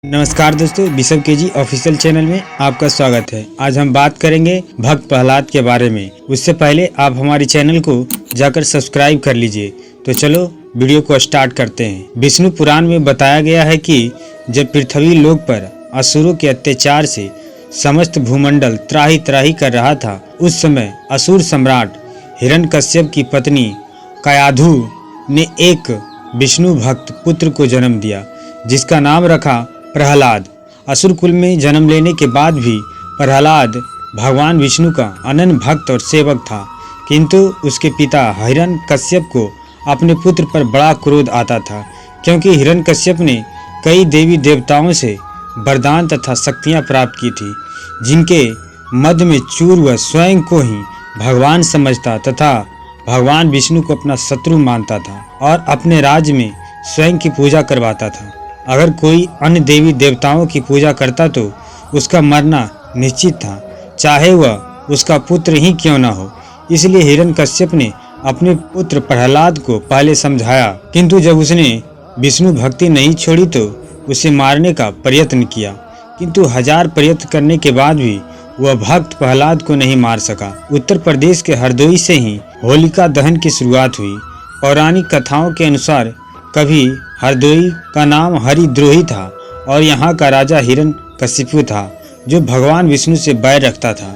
नमस्कार दोस्तों, bishop KG official channel में आपका स्वागत है। आज हम बात करेंगे भक्त प्रहलाद के बारे में। उससे पहले आप हमारे चैनल को जाकर सब्सक्राइब कर लीजिए। तो चलो वीडियो को स्टार्ट करते हैं। विष्णु पुराण में बताया गया है कि जब पृथ्वी लोक पर असुरों के अत्याचार से समस्त भूमंडल त्राही त्राही कर रहा था, उस समय असुर सम्राट हिरण्यकश्यप की पत्नी कायाधु ने एक विष्णु भक्त पुत्र को जन्म दिया, जिसका नाम रखा प्रहलाद। असुर कुल में जन्म लेने के बाद भी प्रहलाद भगवान विष्णु का अनन्य भक्त और सेवक था, किंतु उसके पिता हिरण्यकश्यप को अपने पुत्र पर बड़ा क्रोध आता था, क्योंकि हिरण्यकश्यप ने कई देवी देवताओं से वरदान तथा शक्तियां प्राप्त की थी, जिनके मध्य में चूर वह स्वयं को ही भगवान समझता तथा भगवान विष्णु को अपना शत्रु मानता था और अपने राज्य में स्वयं की पूजा करवाता था। अगर कोई अन्य देवी देवताओं की पूजा करता तो उसका मरना निश्चित था, चाहे वह उसका पुत्र ही क्यों न हो। इसलिए हिरण्यकश्यप ने अपने पुत्र प्रहलाद को पहले समझाया, किंतु जब उसने विष्णु भक्ति नहीं छोड़ी तो उसे मारने का प्रयत्न किया, किंतु 1000 प्रयत्न करने के बाद भी वह भक्त प्रहलाद को नहीं मार सका। उत्तर प्रदेश के हरदोई से ही होलिका दहन की शुरुआत हुई। पौराणिक कथाओं के अनुसार कभी हरदोई का नाम हरिद्रोही था और यहाँ का राजा हिरण्यकशिपु था, जो भगवान विष्णु से बैर रखता था।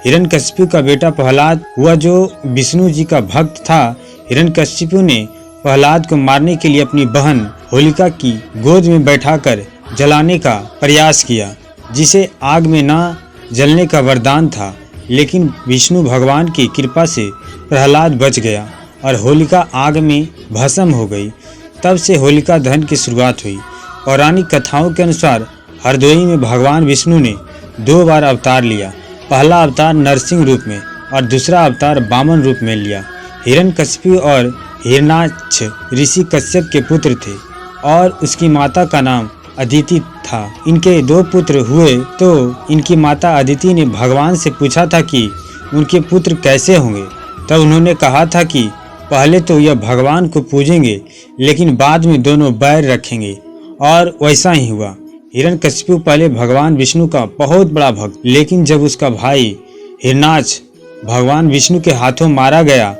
हिरण्यकशिपु का बेटा प्रहलाद हुआ, जो विष्णु जी का भक्त था। हिरण्यकशिपु ने प्रहलाद को मारने के लिए अपनी बहन होलिका की गोद में बैठाकर जलाने का प्रयास किया, जिसे आग में न जलने का वरदान था। लेकिन विष्णु भगवान की कृपा से प्रहलाद बच गया और होलिका आग में भस्म हो गई। तब से होलिका दहन की शुरुआत हुई। पौराणिक कथाओं के अनुसार हरदोई में भगवान विष्णु ने 2 बार अवतार लिया। पहला अवतार नरसिंह रूप में और दूसरा अवतार वामन रूप में लिया। हिरण्यकशिपु और हिरण्याक्ष ऋषि कश्यप के पुत्र थे और उसकी माता का नाम अदिति था। इनके 2 पुत्र हुए तो इनकी माता अदिति ने भगवान से पूछा था कि उनके पुत्र कैसे होंगे। तब उन्होंने कहा था कि पहले तो यह भगवान को पूजेंगे, लेकिन बाद में दोनों बैर रखेंगे, और वैसा ही हुआ। हिरण्यकशिपु पहले भगवान विष्णु का बहुत बड़ा भक्त, लेकिन जब उसका भाई हिरण्याक्ष भगवान विष्णु के हाथों मारा गया,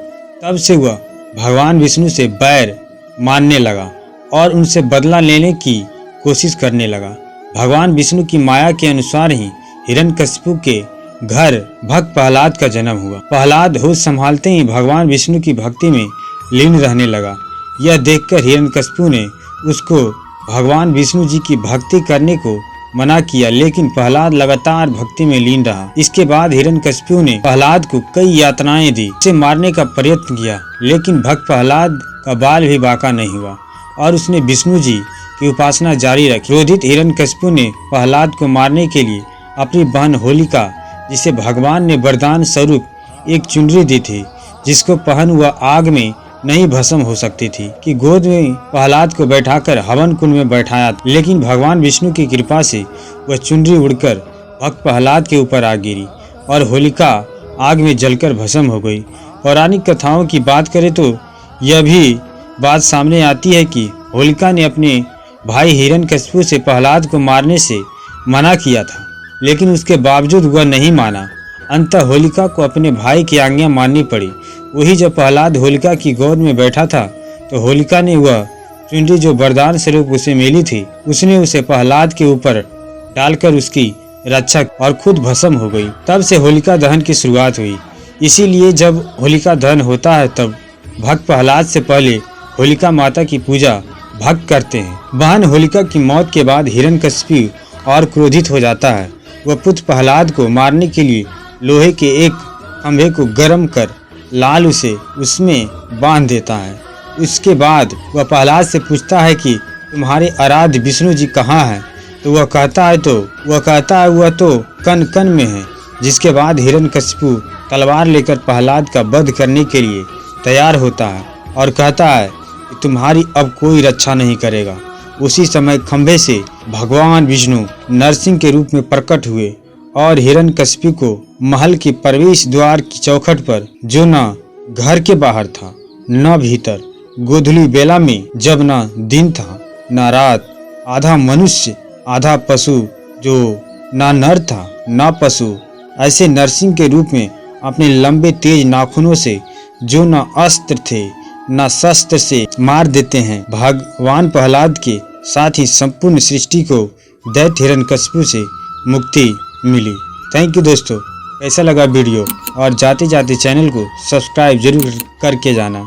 तब से वह भगवान विष्णु से बैर मानने लगा और उनसे बदला लेने की कोशिश करने लगा। भगवान विष्णु की माया के अनुसार ही हिरण्यकशिपु के घर भक्त प्रहलाद का जन्म हुआ। प्रहलाद होश संभालते ही भगवान विष्णु की भक्ति में लीन रहने लगा। यह देखकर हिरण्यकशिपु ने उसको भगवान विष्णु जी की भक्ति करने को मना किया, लेकिन प्रहलाद लगातार भक्ति में लीन रहा। इसके बाद हिरण्यकशिपु ने प्रहलाद को कई यातनाएं दी, उसे मारने का प्रयत्न किया, लेकिन भक्त प्रहलाद का बाल भी बांका नहीं हुआ और उसने विष्णु जी की उपासना जारी रखी। क्रोधित हिरण्यकशिपु ने प्रहलाद को मारने के लिए अपनी बहन होलिका, जिसे भगवान ने वरदान स्वरूप एक चुनरी दी थी, जिसको पहन वह आग में नहीं भस्म हो सकती थी, कि गोद में प्रहलाद को बैठाकर हवन कुंड में बैठाया। लेकिन भगवान विष्णु की कृपा से वह चुनरी उड़कर भक्त प्रहलाद के ऊपर आ गिरी और होलिका आग में जलकर भस्म हो गई। पौराणिक कथाओं की बात करें तो यह भी बात सामने आती है कि होलिका ने अपने भाई हिरण्यकशिपु से प्रहलाद को मारने से मना किया था, लेकिन उसके बावजूद वह नहीं माना। अंततः होलिका को अपने भाई की आज्ञा माननी पड़ी। वही जब प्रहलाद होलिका की गोद में बैठा था, तो होलिका ने वह चुनरी जो वरदान स्वरूप उसे मिली थी, उसने उसे प्रहलाद के ऊपर डालकर उसकी रक्षा और खुद भस्म हो गई। तब से होलिका दहन की शुरुआत हुई। इसीलिए जब होलिका दहन होता है, तब भक्त प्रहलाद से पहले होलिका माता की पूजा भक्त करते हैं। बहन होलिका की मौत के बाद हिरण्यकशिपु और क्रोधित हो जाता है। वह पुत्र प्रहलाद को मारने के लिए लोहे के एक खंभे को गर्म कर लाल उसे उसमें बांध देता है। उसके बाद वह प्रहलाद से पूछता है कि तुम्हारे आराध्य विष्णु जी कहाँ हैं? तो वह कहता है वह तो कन कन में है। जिसके बाद हिरण्यकशिपु तलवार लेकर प्रहलाद का वध करने के लिए तैयार होता है और कहता है कि तुम्हारी अब कोई रक्षा नहीं करेगा। उसी समय खंभे से भगवान विष्णु नरसिंह के रूप में प्रकट हुए और हिरण्यकशिपु को महल के प्रवेश द्वार की चौखट पर, जो न घर के बाहर था न भीतर, गोधूली बेला में, जब न दिन था न रात, आधा मनुष्य आधा पशु जो ना नर था ना पशु, ऐसे नरसिंह के रूप में अपने लंबे तेज नाखूनों से जो न अस्त्र थे न शस्त्र से मार देते हैं। भगवान प्रहलाद के साथ ही संपूर्ण सृष्टि को दैत्य हिरण्यकशिपु से मुक्ति मिली। थैंक यू दोस्तों, कैसा लगा वीडियो, और जाते जाते चैनल को सब्सक्राइब जरूर करके जाना।